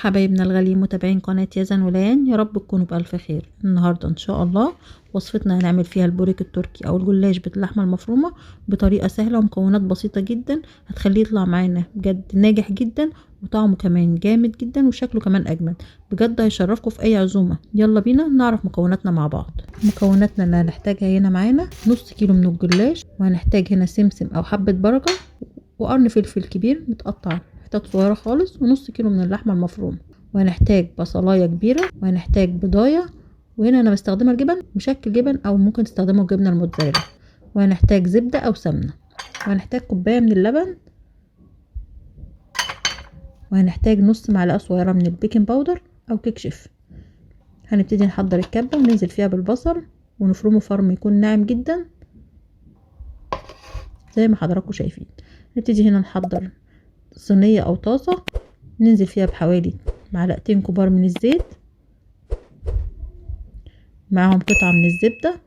حبايبنا الغاليين متابعين قناة يزن وليان، يا رب تكونوا بألف خير. النهاردة ان شاء الله وصفتنا هنعمل فيها البوريك التركي او الجلاش باللحمة المفرومة بطريقة سهلة ومكونات بسيطة جدا، هتخليه يطلع معانا بجد ناجح جدا وطعمه كمان جامد جدا وشكله كمان اجمل. بجد هيشرفكم في اي عزومة. يلا بينا نعرف مكوناتنا مع بعض. مكوناتنا اللي هنحتاجها هنا معانا نص كيلو من الجلاش، وهنحتاج هنا سمسم او حبة بركة، وقرن فلفل كبير متقطع حتت صغيرة خالص، ونص كيلو من اللحمة المفرومة، وهنحتاج بصلاية كبيرة، وهنحتاج بضاية، وهنا انا بستخدمها الجبن مشكل جبن او ممكن تستخدموا الجبنة الموتزاريلا، وهنحتاج زبدة او سمنة، وهنحتاج كوباية من اللبن، وهنحتاج نص معلقة صغيرة من البيكنج باودر او كيك شيف. هنبتدي نحضر الكبة وننزل فيها بالبصل ونفرمه فرم يكون ناعم جدا زي ما حضراتكم شايفين. نبتدي هنا نحضر صينية او طاسة ننزل فيها بحوالي معلقتين كبار من الزيت، معاهم قطعة من الزبدة،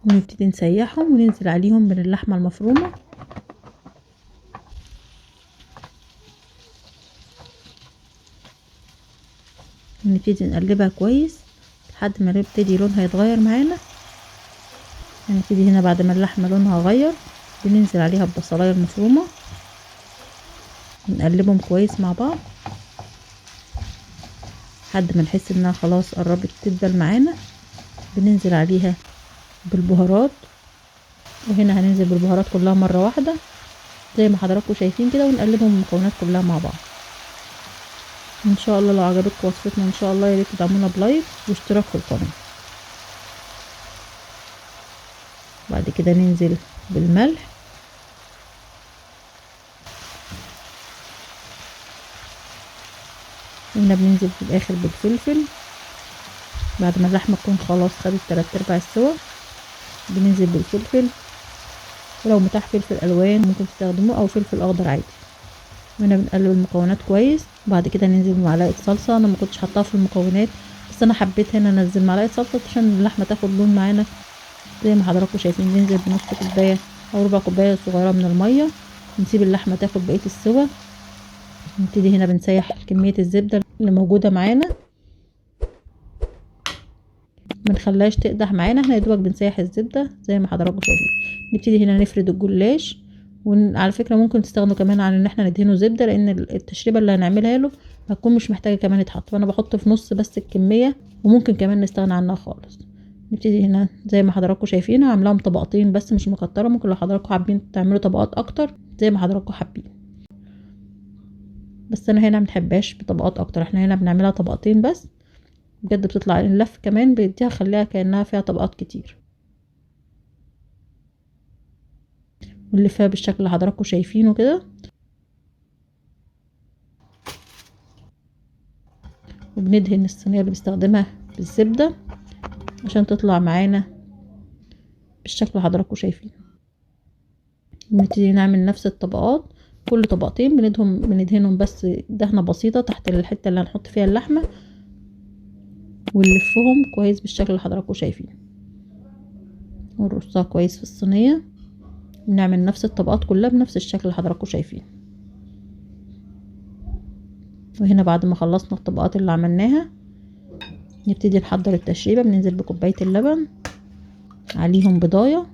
ونبتدي نسيحهم وننزل عليهم من اللحمة المفرومة، ونبتدي نقلبها كويس لحد ما نبتدي لونها يتغير معانا. هنبتدي هنا بعد ما اللحمة لونها غير بننزل عليها البصلاية المفرومة ونقلبهم كويس مع بعض لحد ما نحس انها خلاص قربت تدبل معانا. بننزل عليها بالبهارات، وهنا هننزل بالبهارات كلها مرة واحدة زي ما حضراتكم شايفين كده، ونقلبهم المكونات كلها مع بعض. ان شاء الله لو عجبتكم وصفتنا ان شاء الله يا ريت تدعمونا بلايك واشتراك في القناة. بعد كده ننزل بالملح، وهنا بننزل في الاخر بالفلفل. بعد ما اللحمة تكون خلاص خدت 3/4 السوا بننزل بالفلفل، ولو متاح فلفل الوان ممكن تستخدموه او فلفل اخضر عادي. وهنا بنقلب المكونات كويس. وبعد كده ننزل بمعلقه صلصه، انا ما كنتش حاطاها في المكونات بس انا حبيت هنا انزل معلقه صلصه عشان اللحمه تاخد لون معانا زي ما حضراتكم شايفين. ننزل بنص كوبايه او ربع كوبايه صغيره من الميه، نسيب اللحمه تاخد بقيه السوا. نبتدي هنا بنسيح كميه الزبده اللي موجوده معانا، منخليهاش تقدح معانا، احنا يا دوبك بنسيح الزبده زي ما حضراتكم شايفين. نبتدي هنا نفرد الجلاش، وعلى فكره ممكن تستغنوا كمان عن ان احنا ندهنه زبده، لان التشريبه اللي هنعملها له هتكون مش محتاجه كمان يتحط، فانا بحط في نص بس الكميه وممكن كمان نستغنى عنها خالص. نبتدي هنا زي ما حضراتكم شايفين عاملاهم طبقتين بس مش مكتره، ممكن لو حضراتكم حابين تعملوا طبقات اكتر زي ما حضراتكم حابين، بس انا هنا منحبهاش بطبقات اكتر، احنا هنا بنعملها طبقتين بس. بجد بتطلع اللف كمان بيديها خليها كأنها فيها طبقات كتير، ونلفها بالشكل اللي حضراتكم شايفينه كده. وبندهن الصينية اللي بستخدمها بالزبدة عشان تطلع معانا بالشكل اللي حضراتكم شايفينه. بنبتدي نعمل نفس الطبقات، كل طبقتين بندهنهم بس دهنة بسيطة تحت الحتة اللي هنحط فيها اللحمة، ونلفهم كويس بالشكل اللي حضراتكم شايفينه، ونرصها كويس في الصينية. بنعمل نفس الطبقات كلها بنفس الشكل اللي حضراتكم شايفينه. وهنا بعد ما خلصنا الطبقات اللي عملناها نبتدي نحضر التشريبة. بننزل بكوباية اللبن عليهم بضاية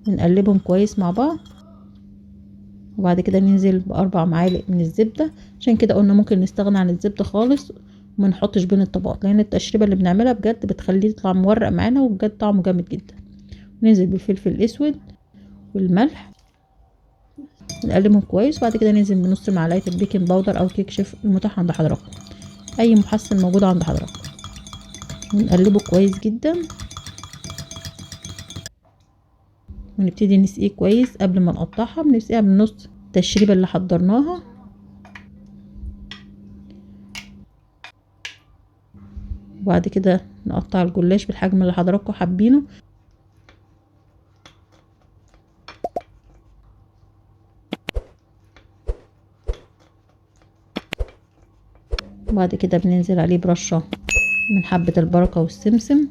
ونقلبهم كويس مع بعض، وبعد كده ننزل ب4 معالق من الزبدة. عشان كده قلنا ممكن نستغنى عن الزبدة خالص وما نحطش بين الطبقات، لان التشريبة اللي بنعملها بجد بتخليه يطلع مورق معانا وبجد طعمه جامد جدا. ننزل بالفلفل الاسود والملح نقلبهم كويس، وبعد كده ننزل بنص معلقه البيكنج باودر او كيك شيف المتاح عند حضراتكم، اي محسن موجود عند حضراتكم، ونقلبه كويس جدا. ونبتدي نسقيه كويس قبل ما نقطعها، بنسقيها بنص التشريبه اللي حضرناها. وبعد كده نقطع الجلاش بالحجم اللي حضراتكم حابينه. وبعد كده بننزل عليه برشة من حبة البركة والسمسم.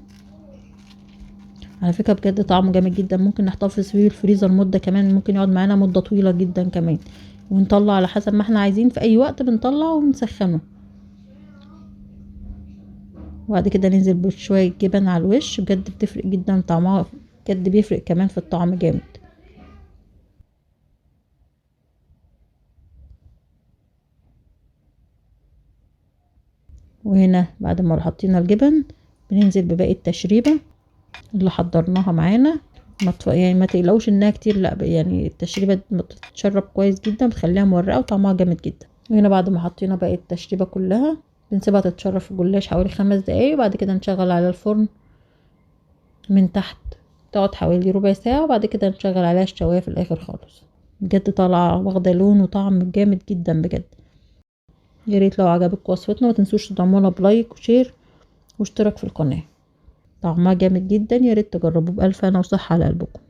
على فكرة بجد طعمه جامد جدا، ممكن نحتفظ فيه الفريزر مدة كمان، ممكن يقعد معانا مدة طويلة جدا كمان. ونطلع على حسب ما احنا عايزين، في اي وقت بنطلع ونسخنه. وبعد كده ننزل بشوية جبن على الوش، بجد بتفرق جدا طعمها، بجد بيفرق كمان في الطعم جامد. وهنا بعد ما حطينا الجبن بننزل بباقي التشريبة اللي حضرناها معانا. يعني ما تقلقوش انها كتير، لا يعني التشريبة ما تتشرب كويس جدا، بتخليها مورقة وطعمها جامد جدا. وهنا بعد ما حطينا باقي التشريبة كلها بنسيبها تتشرب في الجلاش حوالي 5 دقايق، وبعد كده نشغل على الفرن من تحت، تقعد حوالي ربع ساعة، وبعد كده نشغل عليها الشواية في الاخر خالص. بجد طالعة واخدة لون وطعم جامد جدا بجد. يا ريت لو عجبك وصفتنا ما تنسوش تدعمونا بلايك وشير واشتراك في القناة، طعمها جامد جدا، يا ريت تجربوه بألف هنا وصحة على قلبكم.